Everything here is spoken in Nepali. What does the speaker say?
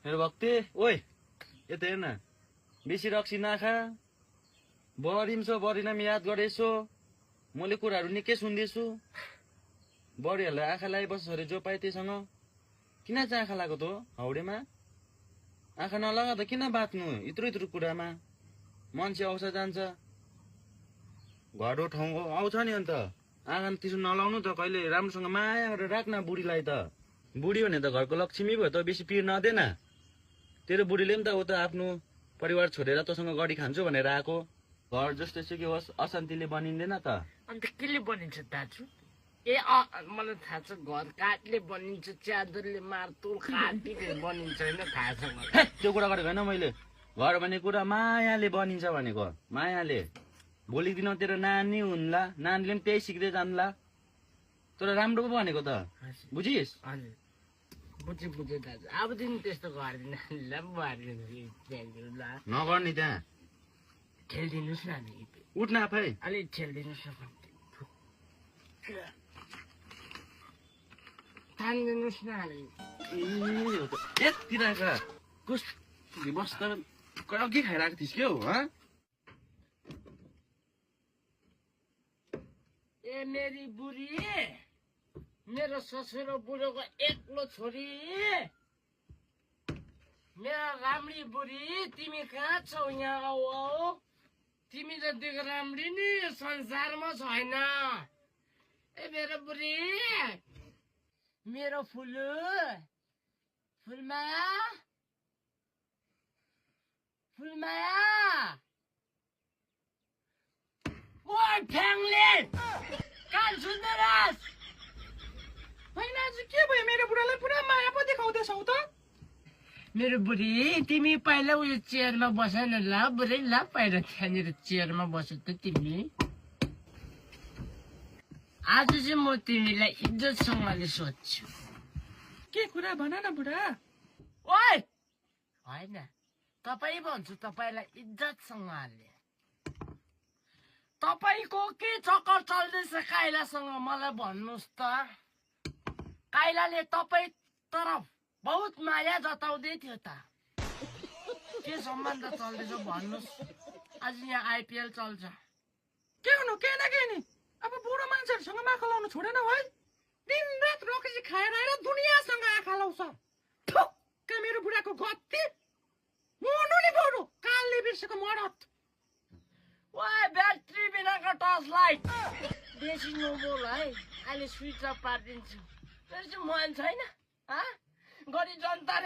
मेरो भक्ति ओइ यता हेर्न बेसी रक्सी नखा बढिन्छ बढिनम याद गरेछो मैले कुराहरू निकै सुन्दैछु बढीहरूलाई आँखा लगाइबस्छ अरे जो पाए त्यसँग किन चाहिँ आँखा लागेको त हौडेमा आँखा नलगा त किन बाँच्नु यत्रो यत्रो कुरामा मान्छे आउँछ जान्छ घरको ठाउँ आउँछ नि अन्त आँखा त्यसो नलाउनु त कहिले राम्रोसँग माया गरेर राख्न बुढीलाई त बुढी भने त घरको लक्ष्मी भयो त बेसी पिर नदेन तेरो बुढीले पनि त ऊ त आफ्नो परिवार छोडेर तँसँग गडी खान्छु भनेर आएको घर जस्तै सुकै होस् अशान्तिले बनिँदैन त अन्त केले बनिन्छ दाजु ए मलाई थाहा छ घर काठले बनिन्छ च्यादरले मार्तोल खाटीले बनिन्छ होइन थाहा छ मलाई त्यो कुरा गरेको होइन मैले घर भन्ने कुरा मायाले बनिन्छ भनेको मायाले भोलिको दिनमा तेरो नानी हुन्ला नानीले पनि त्यही सिक्दै जान्ला तर राम्रो पो भनेको त बुझिस् हजुर बुझेँ दाजु अबदेखि त्यस्तो गर्दिनँ नानीलाई नगर्ने त्यहाँ खेलिदिनुहोस् न अलिकति उठ्न आफै अलिक खेलिदिनुहोस् न तानिदिनुहोस् न अलिकति यतिराका कस बस्दा के खाइरहेको थिइस् क्या हो ए मेरी बुढी मेरो ससुर बुढोको एक्लो छोरी मेरो राम्री बुढी तिमी कहाँ छौ यहाँ आऊ तिमी जतिको राम्री नि संसारमा छैन ए मेरो बुढी मेरो फुलमाया ओ फ्याङले कान सुन्दैरस् होइन आज के भयो मेरो बुढालाई पुरा माया पो देखाउँदैछौ त मेरो बुढी तिमी पहिला उयो चेयरमा बस न ल बुढी ल पहिला त्यहाँनिर चेयरमा बस त तिमी आज चाहिँ म तिमीलाई इज्जतसँगले सोध्छु के कुरा भन न बुढा ओइ होइन तपाईँ भन्छु तपाईँलाई इज्जतसँगले तपाईँको के चक्कर चल्दैछ काइलासँग मलाई भन्नुहोस् त काइलाले तपाईँ तरफ बहुत माया जताउँदै थियो त के सम्बन्ध चल्दैछ भन्नुहोस् आज यहाँ आइपिएल चल्छ के गर्नु के न के नि अब बुढो मान्छेहरूसँग आँखा लाउनु छोडेन है दिनरात रक्सी खाएर आएर दुनियाँसँग आँखा लाउँछ ठुक्क मेरो बुढाको गत्ती मोडु नि बुढो कालले बिर्सेको मरत ओए ब्याट्री बिनाको टर्च लाइट बेसी नबोल है अहिले स्विच अफ पारिदिन्छु मेरो चाहिँ मन छैन गरी जनताले